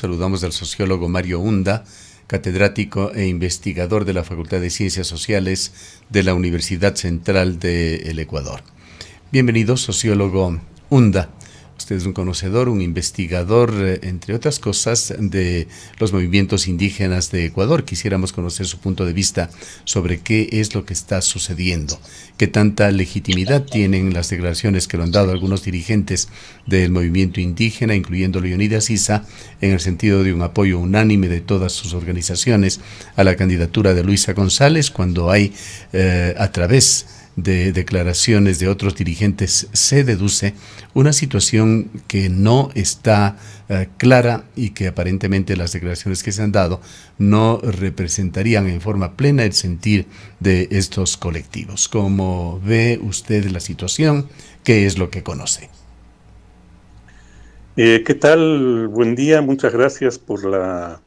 saludamos al sociólogo Mario Hunda, catedrático e investigador de la Facultad de Ciencias Sociales de la Universidad Central del Ecuador. Bienvenido, sociólogo Hunda. Usted es un conocedor, un investigador, entre otras cosas, de los movimientos indígenas de Ecuador. Quisiéramos conocer su punto de vista sobre qué es lo que está sucediendo, qué tanta legitimidad tienen las declaraciones que lo han dado algunos dirigentes del movimiento indígena, incluyendo Leonidas Issa, en el sentido de un apoyo unánime de todas sus organizaciones a la candidatura de Luisa González, cuando hay, a través de declaraciones de otros dirigentes, se deduce una situación que no está clara y que aparentemente las declaraciones que se han dado no representarían en forma plena el sentir de estos colectivos. ¿Cómo ve usted la situación? ¿Qué es lo que conoce? ¿Qué tal? Buen día, muchas gracias por la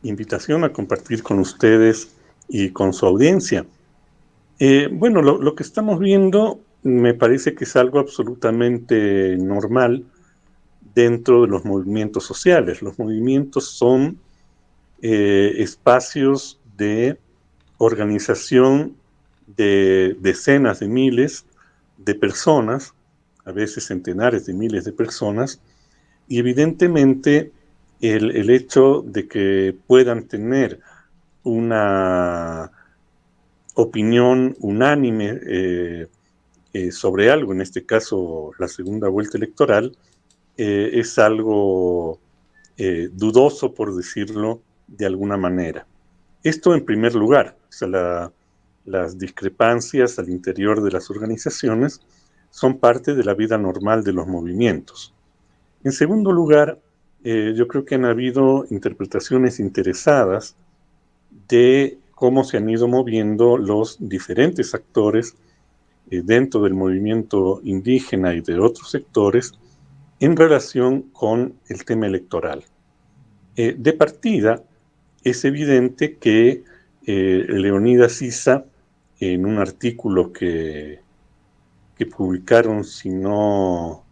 invitación a compartir con ustedes y con su audiencia. Bueno, lo que estamos viendo me parece que es algo absolutamente normal dentro de los movimientos sociales. Los movimientos son espacios de organización de decenas de miles de personas, a veces centenares de miles de personas, y evidentemente el hecho de que puedan tener una opinión unánime sobre algo, en este caso la segunda vuelta electoral, es algo dudoso, por decirlo de alguna manera. Esto en primer lugar, o sea, las discrepancias al interior de las organizaciones son parte de la vida normal de los movimientos. En segundo lugar, yo creo que han habido interpretaciones interesadas de cómo se han ido moviendo los diferentes actores dentro del movimiento indígena y de otros sectores en relación con el tema electoral. De partida, es evidente que Leonidas Issa, en un artículo que publicaron, si no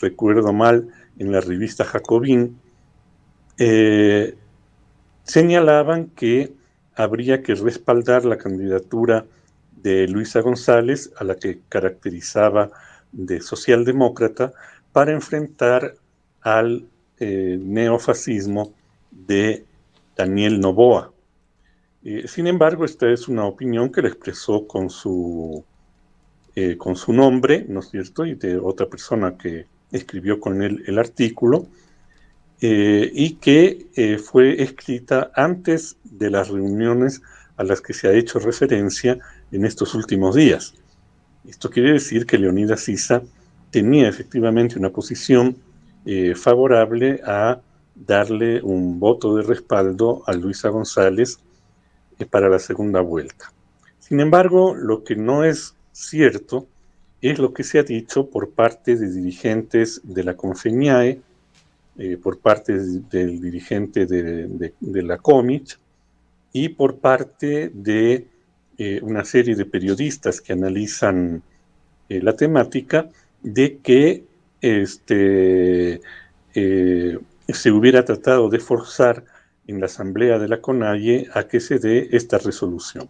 recuerdo mal, en la revista Jacobín, señalaban que habría que respaldar la candidatura de Luisa González, a la que caracterizaba de socialdemócrata, para enfrentar al neofascismo de Daniel Noboa. Sin embargo, esta es una opinión que le expresó con su nombre, ¿no es cierto?, y de otra persona que escribió con él el artículo, y que fue escrita antes de las reuniones a las que se ha hecho referencia en estos últimos días. Esto quiere decir que Leonidas Issa tenía efectivamente una posición favorable a darle un voto de respaldo a Luisa González para la segunda vuelta. Sin embargo, lo que no es cierto es lo que se ha dicho por parte de dirigentes de la CONFENIAE, por parte del dirigente de la COMIC y por parte de una serie de periodistas que analizan la temática, de que se hubiera tratado de forzar en la asamblea de la CONAIE a que se dé esta resolución.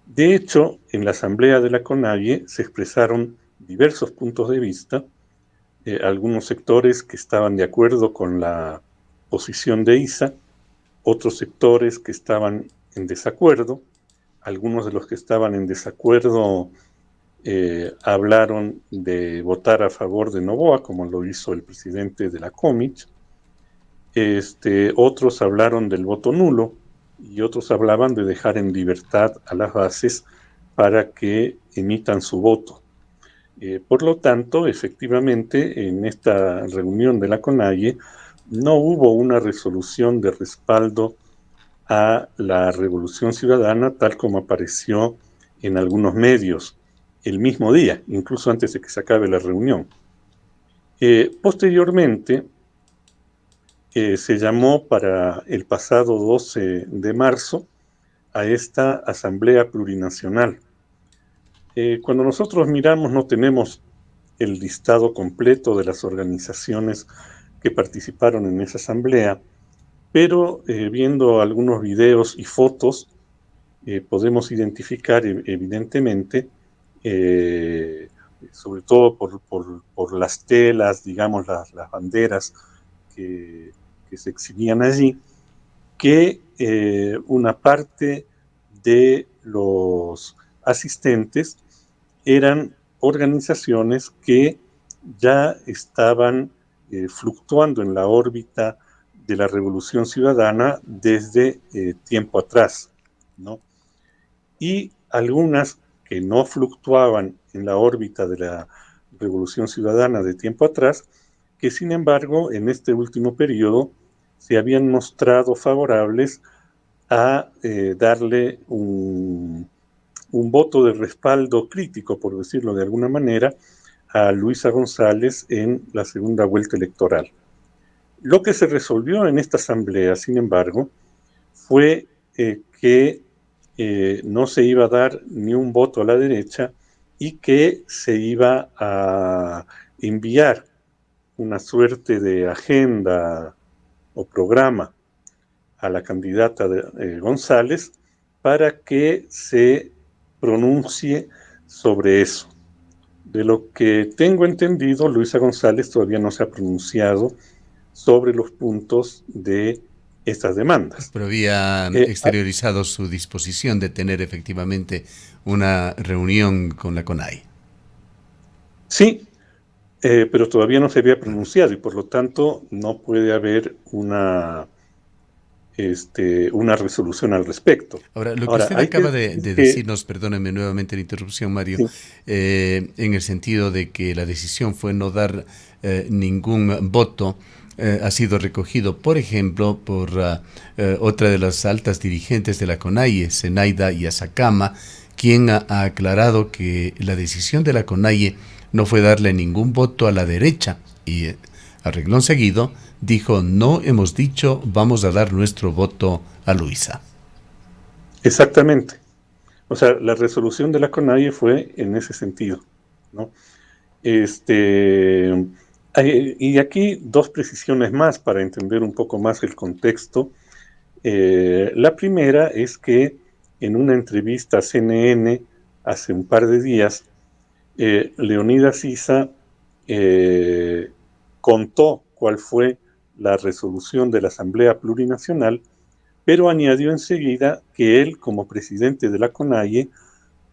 De hecho, en la asamblea de la CONAIE se expresaron diversos puntos de vista, algunos sectores que estaban de acuerdo con la posición de Issa, otros sectores que estaban en desacuerdo. Algunos de los que estaban en desacuerdo hablaron de votar a favor de Noboa, como lo hizo el presidente de la COMIC. Otros hablaron del voto nulo y otros hablaban de dejar en libertad a las bases para que emitan su voto. Por lo tanto, efectivamente, en esta reunión de la CONAIE no hubo una resolución de respaldo a la Revolución Ciudadana tal como apareció en algunos medios el mismo día, incluso antes de que se acabe la reunión. Posteriormente, se llamó para el pasado 12 de marzo a esta Asamblea Plurinacional. Cuando nosotros miramos, no tenemos el listado completo de las organizaciones que participaron en esa asamblea, pero viendo algunos videos y fotos, podemos identificar evidentemente, sobre todo por las telas, digamos, las banderas que se exhibían allí, que una parte de los asistentes eran organizaciones que ya estaban fluctuando en la órbita de la Revolución Ciudadana desde tiempo atrás, ¿no? Y algunas que no fluctuaban en la órbita de la Revolución Ciudadana de tiempo atrás, que sin embargo en este último periodo se habían mostrado favorables a darle un voto de respaldo crítico, por decirlo de alguna manera, a Luisa González en la segunda vuelta electoral. Lo que se resolvió en esta asamblea, sin embargo, fue que no se iba a dar ni un voto a la derecha y que se iba a enviar una suerte de agenda o programa a la candidata González para que se pronuncie sobre eso. De lo que tengo entendido, Luisa González todavía no se ha pronunciado sobre los puntos de estas demandas. Pero había exteriorizado su disposición de tener efectivamente una reunión con la CONAIE. Sí, pero todavía no se había pronunciado y por lo tanto no puede haber una resolución al respecto. Ahora, lo que usted acaba de decirnos, perdóneme nuevamente la interrupción, Mario, sí. En el sentido de que la decisión fue no dar ningún voto, ha sido recogido, por ejemplo, por otra de las altas dirigentes de la CONAIE, Zenaida Yazacama, quien ha aclarado que la decisión de la CONAIE no fue darle ningún voto a la derecha y a renglón seguido dijo: no hemos dicho vamos a dar nuestro voto a Luisa. Exactamente. O sea, la resolución de la CONAIE fue en ese sentido, ¿no? Y aquí dos precisiones más para entender un poco más el contexto. La primera es que en una entrevista a CNN hace un par de días, Leonidas Issa contó cuál fue la resolución de la Asamblea Plurinacional, pero añadió enseguida que él, como presidente de la CONAIE,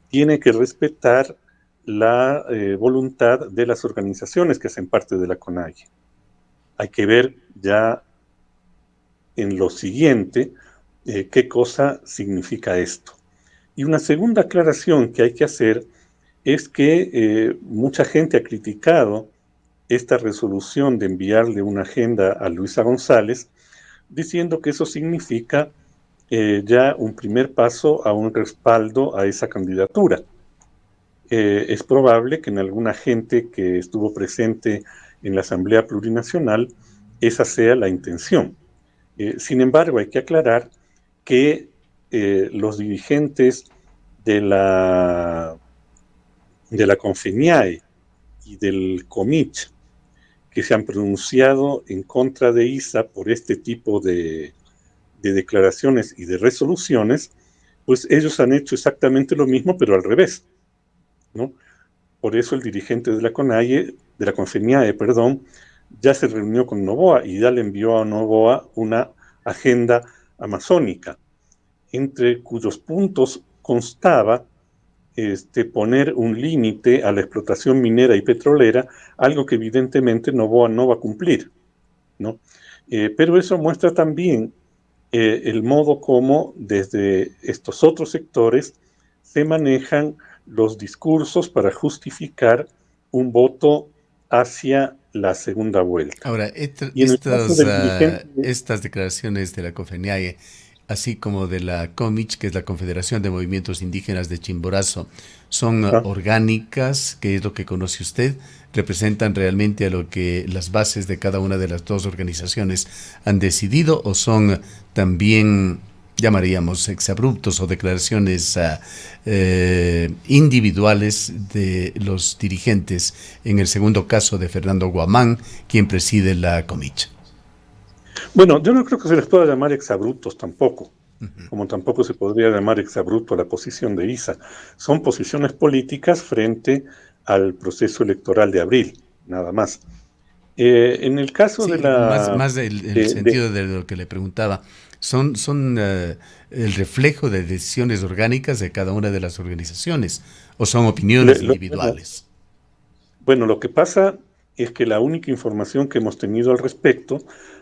tiene que respetar la voluntad de las organizaciones que hacen parte de la CONAIE. Hay que ver ya en lo siguiente qué cosa significa esto. Y una segunda aclaración que hay que hacer es que mucha gente ha criticado esta resolución de enviarle una agenda a Luisa González, diciendo que eso significa ya un primer paso a un respaldo a esa candidatura. Es probable que en alguna gente que estuvo presente en la Asamblea Plurinacional esa sea la intención. Sin embargo, hay que aclarar que los dirigentes de la CONFENIAE y del COMICH que se han pronunciado en contra de ISA por este tipo de declaraciones y de resoluciones, pues ellos han hecho exactamente lo mismo, pero al revés, ¿no? Por eso el dirigente de la CONFENIAE, ya se reunió con Noboa y ya le envió a Noboa una agenda amazónica, entre cuyos puntos constaba poner un límite a la explotación minera y petrolera, algo que evidentemente Noboa no va a cumplir, ¿no? Pero eso muestra también el modo como desde estos otros sectores se manejan los discursos para justificar un voto hacia la segunda vuelta. Ahora, Y en el caso del dirigente... estas declaraciones de la CONFENIAE, así como de la COMICH, que es la Confederación de Movimientos Indígenas de Chimborazo, ¿son orgánicas? ¿Qué es lo que conoce usted? ¿Representan realmente a lo que las bases de cada una de las dos organizaciones han decidido o son también llamaríamos exabruptos o declaraciones individuales de los dirigentes, en el segundo caso de Fernando Guamán, quien preside la Comich. Bueno, yo no creo que se les pueda llamar exabruptos tampoco, como tampoco se podría llamar exabrupto a la posición de ISA. Son posiciones políticas frente al proceso electoral de abril, nada más. En el caso de Sí, la... más el sentido de lo que le preguntaba. Son el reflejo de decisiones orgánicas de cada una de las organizaciones o son opiniones bueno, individuales. bueno, lo que pasa es que la única información que hemos tenido al respecto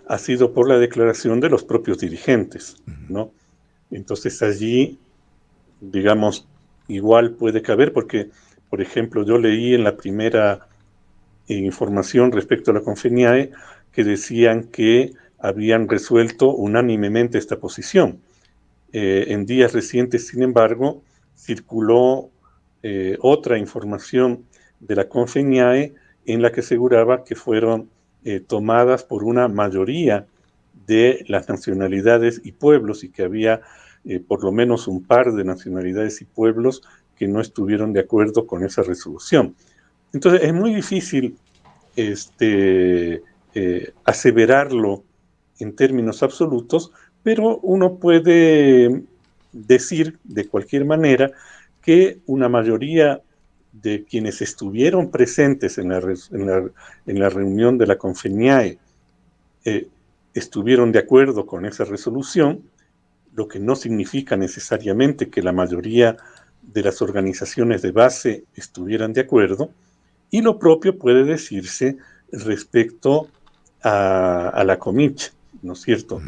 ha sido por la declaración de los propios dirigentes, ¿no? Entonces allí, digamos, igual puede caber porque, por ejemplo, yo leí en la primera información respecto a la Confeniae que decían que habían resuelto unánimemente esta posición. En días recientes, sin embargo, circuló otra información de la Confeniae en la que aseguraba que fueron tomadas por una mayoría de las nacionalidades y pueblos y que había por lo menos un par de nacionalidades y pueblos que no estuvieron de acuerdo con esa resolución. Entonces es muy difícil aseverarlo en términos absolutos, pero uno puede decir de cualquier manera que una mayoría de quienes estuvieron presentes en la reunión de la Confeniae eh, estuvieron de acuerdo con esa resolución, lo que no significa necesariamente que la mayoría de las organizaciones de base estuvieran de acuerdo, y lo propio puede decirse respecto a la Comich, ¿no es cierto?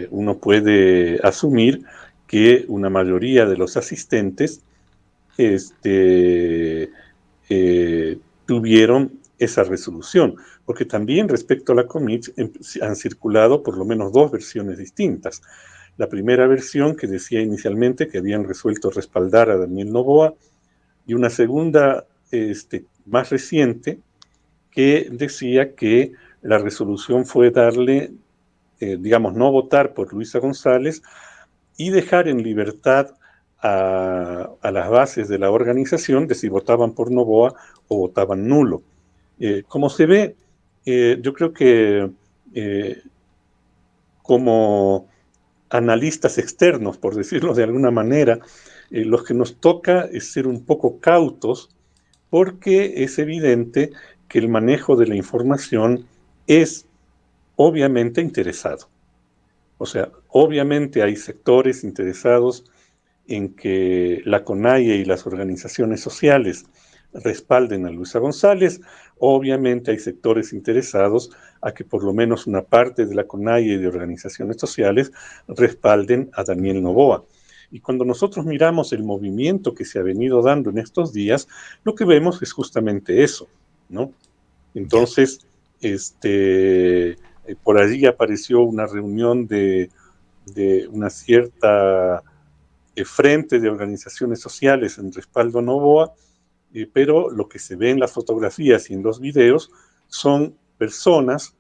Uno puede asumir que una mayoría de los asistentes tuvieron esa resolución, porque también respecto a la Comich han circulado por lo menos dos versiones distintas. La primera versión que decía inicialmente que habían resuelto respaldar a Daniel Noboa, y una segunda más reciente que decía que la resolución fue darle, digamos, no votar por Luisa González y dejar en libertad a las bases de la organización de si votaban por Noboa o votaban nulo. Como se ve, yo creo que eh, como analistas externos, por decirlo de alguna manera, lo que nos toca es ser un poco cautos porque es evidente que el manejo de la información es obviamente interesado. O sea, obviamente hay sectores interesados en que la CONAIE y las organizaciones sociales respalden a Luisa González. Obviamente hay sectores interesados a que por lo menos una parte de la CONAIE y de organizaciones sociales respalden a Daniel Noboa. Y cuando nosotros miramos el movimiento que se ha venido dando en estos días, lo que vemos es justamente eso, ¿no? Ya. Entonces, por allí apareció una reunión de una cierta frente de organizaciones sociales en respaldo a Noboa, pero lo que se ve en las fotografías y en los videos son personas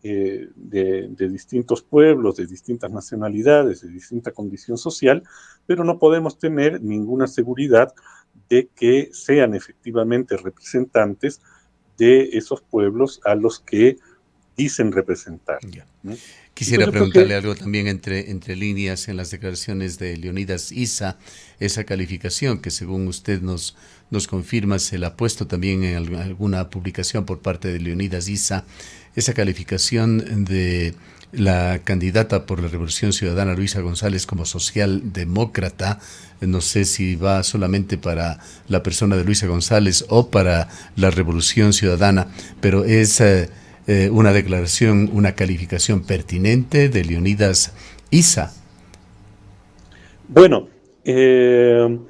de distintos pueblos, de distintas nacionalidades, de distinta condición social, pero no podemos tener ninguna seguridad de que sean efectivamente representantes de esos pueblos a los que dicen representar, Ya. ¿no? Quisiera Entonces yo creo que, preguntarle algo también entre líneas en las declaraciones de Leonidas Issa, esa calificación que según usted nos confirma, se la ha puesto también en alguna publicación por parte de Leonidas Issa, esa calificación de la candidata por la Revolución Ciudadana, Luisa González, como socialdemócrata. No sé si va solamente para la persona de Luisa González o para la Revolución Ciudadana, pero es una declaración, una calificación pertinente de Leonidas Issa. bueno, en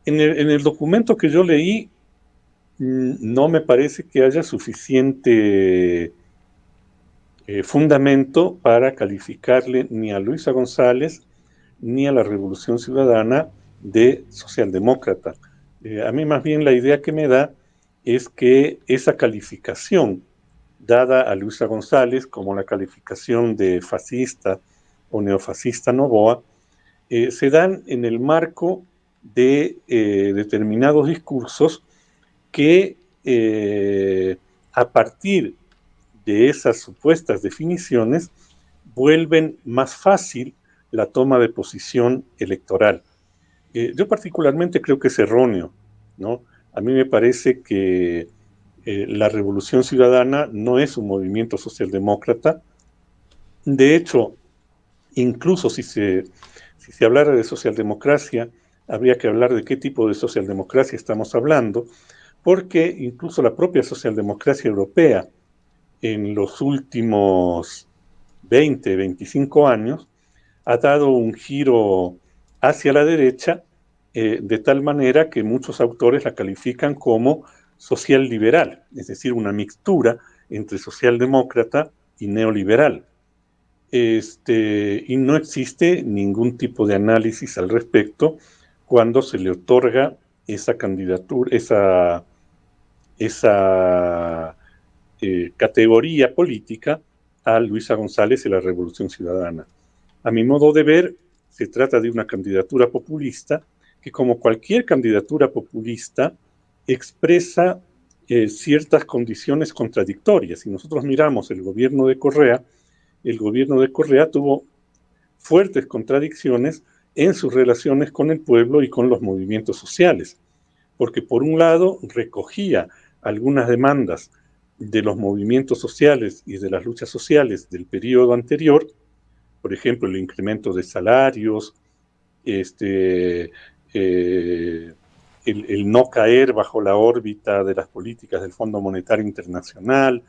el documento que yo leí, no me parece que haya suficiente fundamento para calificarle ni a Luisa González ni a la Revolución Ciudadana de socialdemócrata. A mí más bien la idea que me da es que esa calificación dada a Luisa González como la calificación de fascista o neofascista Noboa, se dan en el marco de determinados discursos que a partir de esas supuestas definiciones vuelven más fácil la toma de posición electoral. Yo particularmente creo que es erróneo, ¿no? A mí me parece que la Revolución Ciudadana no es un movimiento socialdemócrata. De hecho, incluso si se hablara de socialdemocracia, habría que hablar de qué tipo de socialdemocracia estamos hablando, porque incluso la propia socialdemocracia europea en los últimos 20, 25 años ha dado un giro hacia la derecha, de tal manera que muchos autores la califican como social liberal, es decir, una mixtura entre socialdemócrata y neoliberal. Y no existe ningún tipo de análisis al respecto cuando se le otorga esa candidatura, esa categoría política a Luisa González y la Revolución Ciudadana. A mi modo de ver, se trata de una candidatura populista que, como cualquier candidatura populista, expresa ciertas condiciones contradictorias. Si nosotros miramos el gobierno de Correa tuvo fuertes contradicciones en sus relaciones con el pueblo y con los movimientos sociales, porque por un lado recogía algunas demandas de los movimientos sociales y de las luchas sociales del periodo anterior, por ejemplo, el incremento de salarios, el no caer bajo la órbita de las políticas del Fondo Monetario Internacional,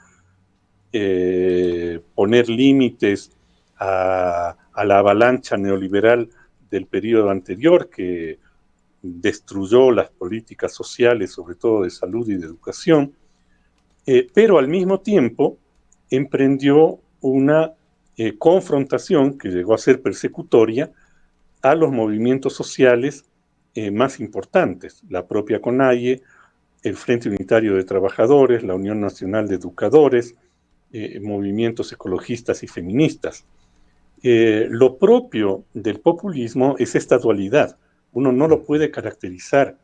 poner límites a la avalancha neoliberal del periodo anterior que destruyó las políticas sociales, sobre todo de salud y de educación, pero al mismo tiempo emprendió una confrontación que llegó a ser persecutoria a los movimientos sociales más importantes, la propia CONAIE, el Frente Unitario de Trabajadores, la Unión Nacional de Educadores, movimientos ecologistas y feministas. Lo propio del populismo es esta dualidad. Uno no lo puede caracterizar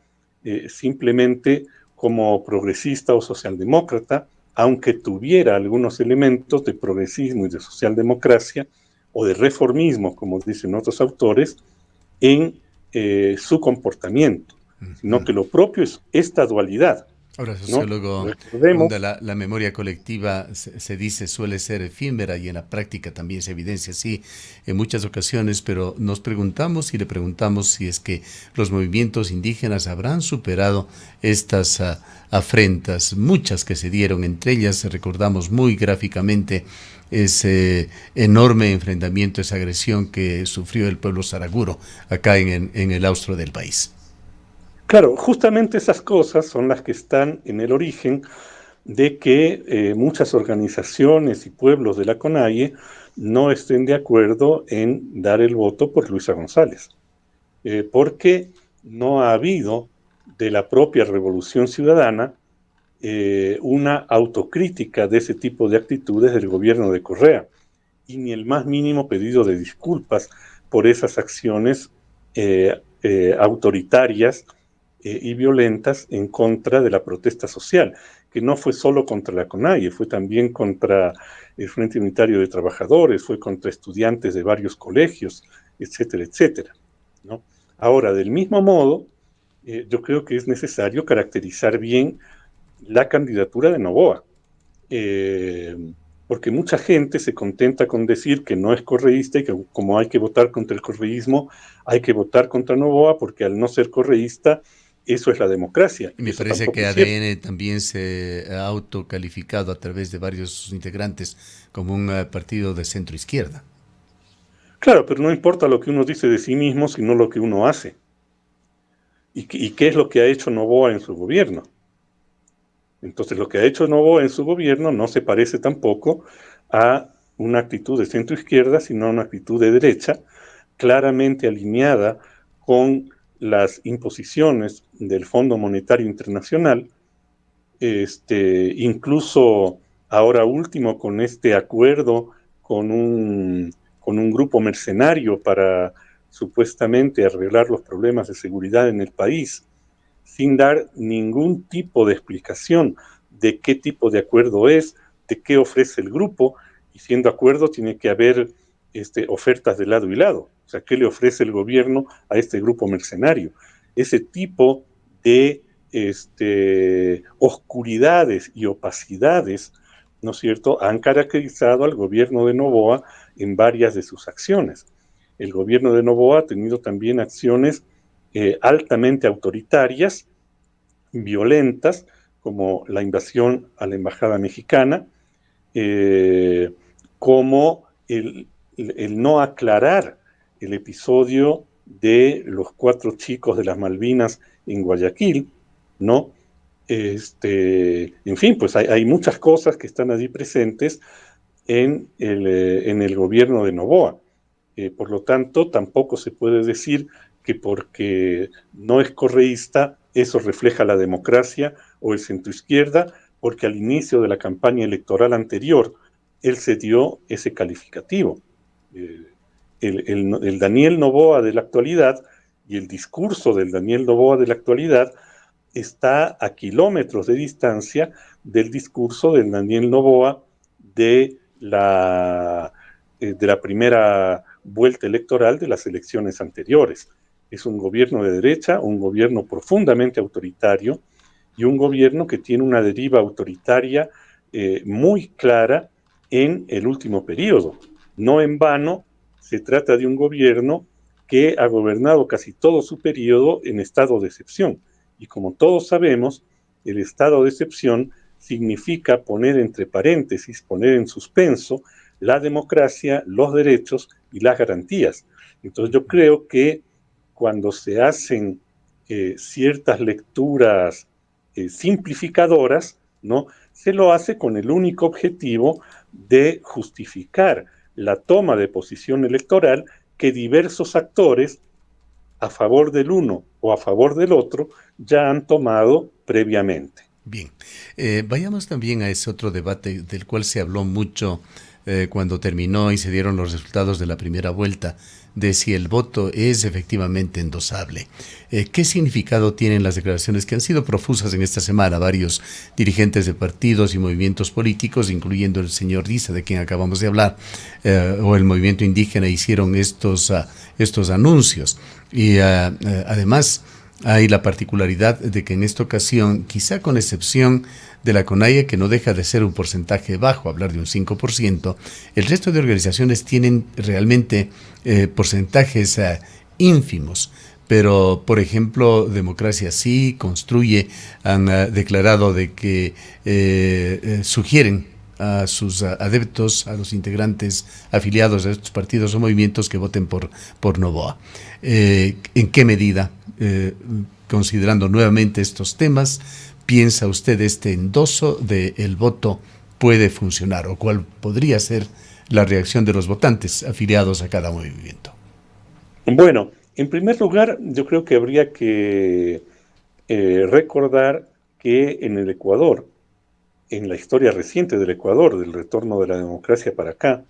simplemente como progresista o socialdemócrata, aunque tuviera algunos elementos de progresismo y de socialdemocracia o de reformismo, como dicen otros autores, en su comportamiento, sino que lo propio es esta dualidad, Ahora, ¿no? sociólogo Hunda, Recordemos, la memoria colectiva se dice suele ser efímera y en la práctica también se evidencia así en muchas ocasiones, pero nos preguntamos y le preguntamos si es que los movimientos indígenas habrán superado estas afrentas, muchas que se dieron, entre ellas recordamos muy gráficamente ese enorme enfrentamiento, esa agresión que sufrió el pueblo saraguro acá en el austro del país. claro, justamente esas cosas son las que están en el origen de que muchas organizaciones y pueblos de la CONAIE no estén de acuerdo en dar el voto por Luisa González, porque no ha habido de la propia Revolución Ciudadana una autocrítica de ese tipo de actitudes del gobierno de Correa, y ni el más mínimo pedido de disculpas por esas acciones autoritarias y violentas en contra de la protesta social, que no fue solo contra la CONAIE, fue también contra el Frente Unitario de Trabajadores, fue contra estudiantes de varios colegios, etcétera, etcétera, ¿no? Ahora, del mismo modo, yo creo que es necesario caracterizar bien la candidatura de Noboa, eh, porque mucha gente se contenta con decir que no es correísta y que como hay que votar contra el correísmo, hay que votar contra Noboa porque al no ser correísta, eso es la democracia. Y Y me eso parece que tampoco es cierto. ADN también se ha autocalificado a través de varios sus integrantes como un partido de centro izquierda. Claro, pero no importa lo que uno dice de sí mismo, sino lo que uno hace. Y qué es lo que ha hecho Noboa en su gobierno. Entonces, lo que ha hecho Noboa en su gobierno no se parece tampoco a una actitud de centro izquierda, sino a una actitud de derecha, claramente alineada con las imposiciones del Fondo Monetario Internacional, incluso ahora último con este acuerdo con con un grupo mercenario para supuestamente arreglar los problemas de seguridad en el país, sin dar ningún tipo de explicación de qué tipo de acuerdo es, de qué ofrece el grupo, y siendo acuerdo tiene que haber ofertas de lado y lado. O sea, ¿qué le ofrece el gobierno a este grupo mercenario? Ese tipo de oscuridades y opacidades, ¿no es cierto?, han caracterizado al gobierno de Noboa en varias de sus acciones. El gobierno de Noboa ha tenido también acciones altamente autoritarias, violentas, como la invasión a la embajada mexicana, como el no aclarar el episodio de los 4 chicos de las Malvinas en Guayaquil, ¿no? En fin, pues hay muchas cosas que están allí presentes en el gobierno de Noboa. Por lo tanto, tampoco se puede decir que porque no es correísta, eso refleja la democracia o el centroizquierda, porque al inicio de la campaña electoral anterior, él se dio ese calificativo. El Daniel Noboa de la actualidad y el discurso del Daniel Noboa de la actualidad está a kilómetros de distancia del discurso del Daniel Noboa de la primera vuelta electoral de las elecciones anteriores. Es un gobierno de derecha, un gobierno profundamente autoritario y un gobierno que tiene una deriva autoritaria muy clara en el último periodo. No en vano se trata de un gobierno que ha gobernado casi todo su periodo en estado de excepción. Y como todos sabemos, el estado de excepción significa poner entre paréntesis, poner en suspenso la democracia, los derechos y las garantías. Entonces yo creo que cuando se hacen ciertas lecturas simplificadoras, ¿no?, se lo hace con el único objetivo de justificar la toma de posición electoral que diversos actores, a favor del uno o a favor del otro, ya han tomado previamente. Bien, vayamos también a ese otro debate del cual se habló mucho cuando terminó y se dieron los resultados de la primera vuelta, de si el voto es efectivamente endosable. ¿Qué significado tienen las declaraciones que han sido profusas en esta semana? Varios dirigentes de partidos y movimientos políticos, incluyendo el señor Diza, de quien acabamos de hablar, o el movimiento indígena, hicieron estos anuncios. Y además hay la particularidad de que en esta ocasión, quizá con excepción de la CONAIE, que no deja de ser un porcentaje bajo, hablar de un 5%, el resto de organizaciones tienen realmente porcentajes ínfimos. Pero, por ejemplo, Democracia Sí, Construye, han declarado de que sugieren a sus adeptos, a los integrantes afiliados a estos partidos o movimientos que voten por Noboa. ¿En qué medida, considerando nuevamente estos temas, piensa usted este endoso del voto puede funcionar, o cuál podría ser la reacción de los votantes afiliados a cada movimiento? Bueno, en primer lugar, yo creo que habría que recordar que en el Ecuador, en la historia reciente del Ecuador, del retorno de la democracia para acá,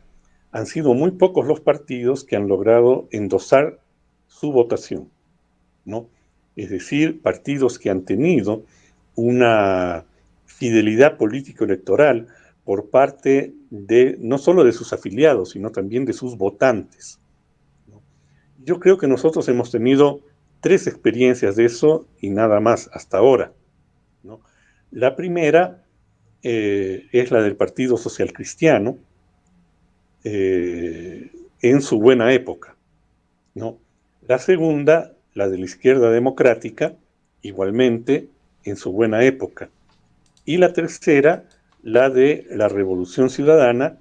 han sido muy pocos los partidos que han logrado endosar su votación, ¿no? Es decir, partidos que han tenido una fidelidad político-electoral por parte de no solo de sus afiliados, sino también de sus votantes, ¿no? Yo creo que nosotros hemos tenido 3 experiencias de eso y nada más hasta ahora, ¿no? La primera es la del Partido Social Cristiano en su buena época, ¿no? La segunda, la de la izquierda democrática, igualmente en su buena época. Y la tercera, la de la Revolución Ciudadana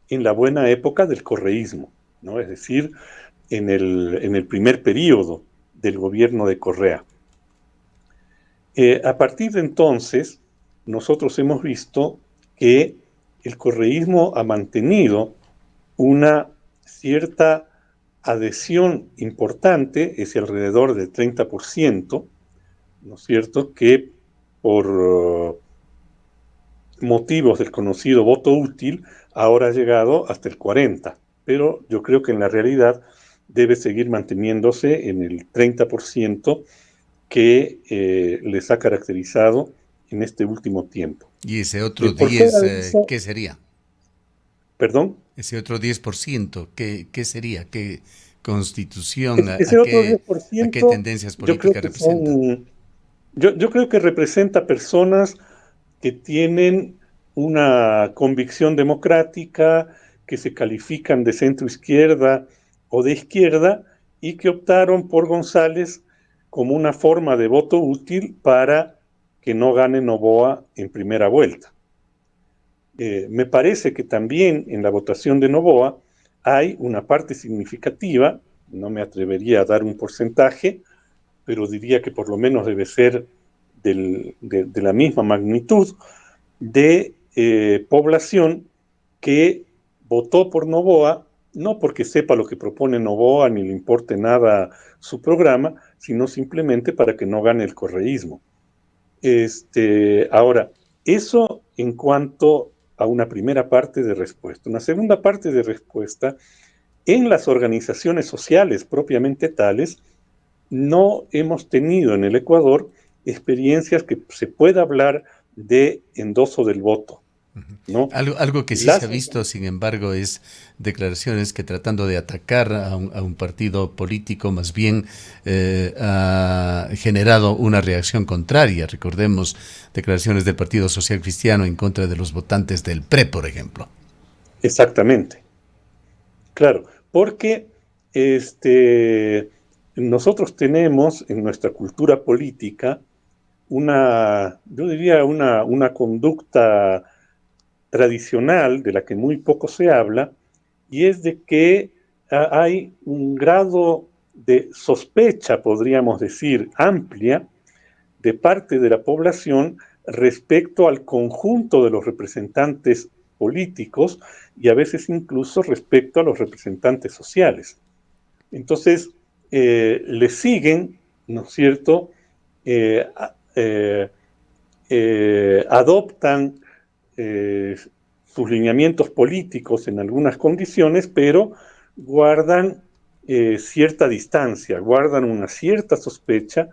en la buena época del correísmo, ¿no? Es decir, en el primer periodo del gobierno de Correa. A partir de entonces, nosotros hemos visto que el correísmo ha mantenido una cierta adhesión importante, es alrededor del 30%, ¿no es cierto?, que por motivos del conocido voto útil ahora ha llegado hasta el 40%. pero yo creo que en la realidad debe seguir manteniéndose en el 30% que les ha caracterizado en este último tiempo. ¿Y ese otro Por fuera 10, de eso, qué sería? perdón, Ese otro 10%, ¿qué sería? ¿Qué constitución? ese otro diez por A qué ciento tendencias yo creo políticas que representa? son, yo creo que representa personas que tienen una convicción democrática, que se califican de centro izquierda o de izquierda y que optaron por González como una forma de voto útil para que no gane Noboa en primera vuelta. Me parece que también en la votación de Noboa hay una parte significativa, no me atrevería a dar un porcentaje, pero diría que por lo menos debe ser de la misma magnitud, de población que votó por Noboa, no porque sepa lo que propone Noboa ni le importe nada su programa, sino simplemente para que no gane el correísmo. Ahora, eso en cuanto a una primera parte de respuesta. Una segunda parte de respuesta, en las organizaciones sociales propiamente tales, no hemos tenido en el Ecuador experiencias que se pueda hablar de endoso del voto, ¿no? Algo que sí se ha Las, visto, sin embargo, es declaraciones que tratando de atacar a un partido político, más bien ha generado una reacción contraria. Recordemos declaraciones del Partido Social Cristiano en contra de los votantes del PRE, por ejemplo. exactamente, claro, porque nosotros tenemos en nuestra cultura política yo diría, una conducta tradicional de la que muy poco se habla, y es de que hay un grado de sospecha, podríamos decir, amplia de parte de la población respecto al conjunto de los representantes políticos y a veces incluso respecto a los representantes sociales. Entonces, le siguen, ¿no es cierto? Eh, eh, Adoptan eh, sus lineamientos políticos en algunas condiciones, pero guardan cierta distancia, guardan una cierta sospecha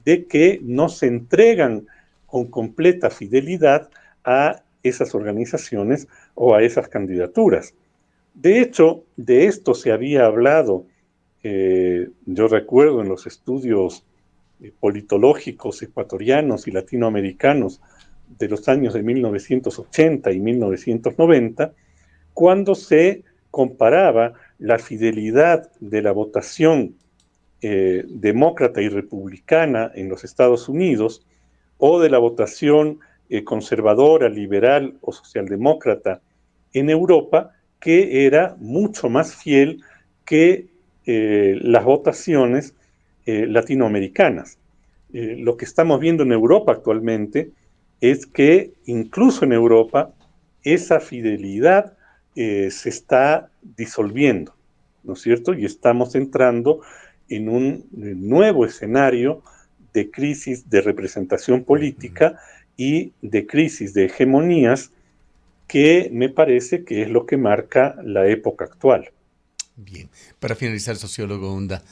de que no se entregan con completa fidelidad a esas organizaciones o a esas candidaturas. De hecho, de esto se había hablado, yo recuerdo en los estudios politológicos ecuatorianos y latinoamericanos de los años de 1980 y 1990, cuando se comparaba la fidelidad de la votación demócrata y republicana en los Estados Unidos o de la votación conservadora, liberal o socialdemócrata en Europa, que era mucho más fiel que las votaciones latinoamericanas. Lo que estamos viendo en Europa actualmente es que incluso en Europa esa fidelidad se está disolviendo, ¿no es cierto? Y estamos entrando en un nuevo escenario de crisis de representación política y de crisis de hegemonías que me parece que es lo que marca la época actual. Bien, para finalizar, sociólogo Hunda,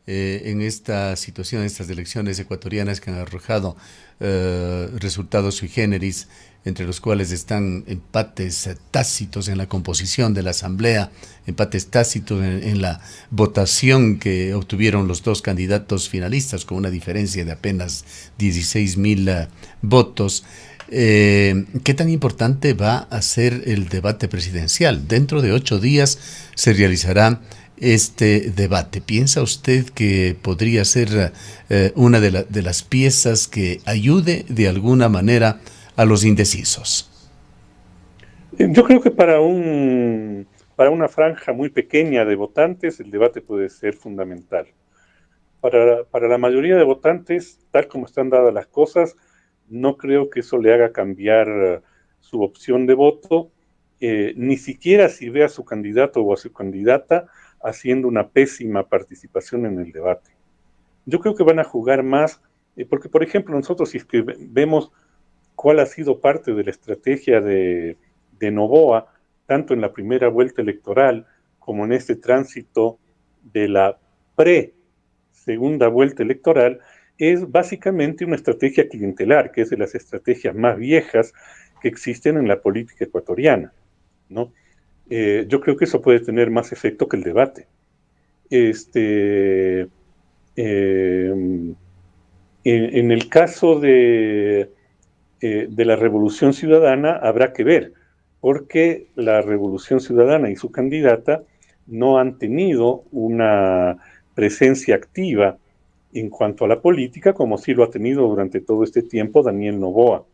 en esta situación, estas elecciones ecuatorianas que han arrojado resultados sui generis, entre los cuales están empates tácitos en la composición de la Asamblea, empates tácitos en la votación que obtuvieron los dos candidatos finalistas con una diferencia de apenas 16,000 votos. ¿Qué tan importante va a ser el debate presidencial? Dentro de 8 días se realizará este debate. ¿Piensa usted que podría ser una de las piezas que ayude de alguna manera a los indecisos? Yo creo que para una franja muy pequeña de votantes el debate puede ser fundamental. Para la mayoría de votantes, tal como están dadas las cosas, no creo que eso le haga cambiar su opción de voto, ni siquiera si ve a su candidato o a su candidata haciendo una pésima participación en el debate. Yo creo que van a jugar más, porque por ejemplo nosotros si es que vemos cuál ha sido parte de la estrategia de Noboa, tanto en la primera vuelta electoral como en este tránsito de la pre-segunda vuelta electoral, es básicamente una estrategia clientelar, que es de las estrategias más viejas que existen en la política ecuatoriana, ¿no? Yo creo que eso puede tener más efecto que el debate. En el caso de la Revolución Ciudadana habrá que ver, porque la Revolución Ciudadana y su candidata no han tenido una presencia activa en cuanto a la política, como sí lo ha tenido durante todo este tiempo Daniel Noboa,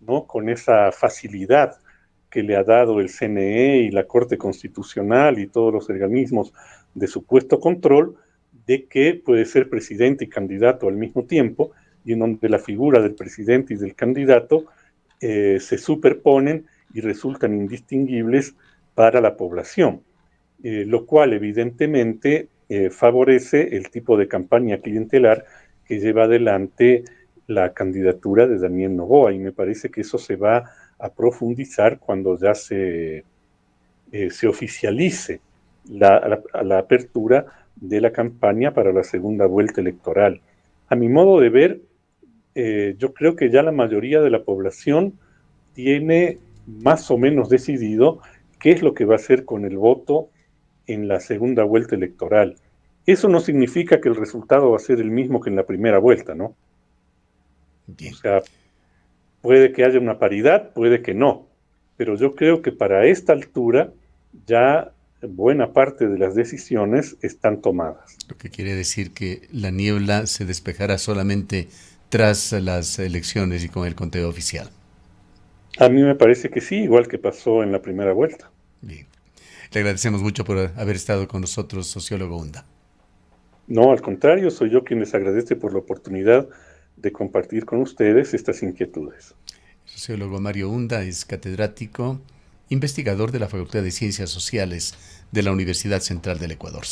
¿no? Con esa facilidad que le ha dado el CNE y la Corte Constitucional y todos los organismos de supuesto control, de que puede ser presidente y candidato al mismo tiempo, y en donde la figura del presidente y del candidato se superponen y resultan indistinguibles para la población, lo cual evidentemente favorece el tipo de campaña clientelar que lleva adelante la candidatura de Daniel Noboa, y me parece que eso se va a profundizar cuando ya se oficialice la apertura de la campaña para la segunda vuelta electoral. A mi modo de ver, yo creo que ya la mayoría de la población tiene más o menos decidido qué es lo que va a hacer con el voto en la segunda vuelta electoral. Eso no significa que el resultado va a ser el mismo que en la primera vuelta, ¿no? O Bien. sea, puede que haya una paridad, puede que no, pero yo creo que para esta altura ya buena parte de las decisiones están tomadas. Lo que quiere decir que la niebla se despejará solamente tras las elecciones y con el conteo oficial. A mí me parece que sí, igual que pasó en la primera vuelta. Bien. Le agradecemos mucho por haber estado con nosotros, sociólogo Hunda. No, al contrario, soy yo quien les agradece por la oportunidad de compartir con ustedes estas inquietudes. El sociólogo Mario Hunda es catedrático, investigador de la Facultad de Ciencias Sociales de la Universidad Central del Ecuador.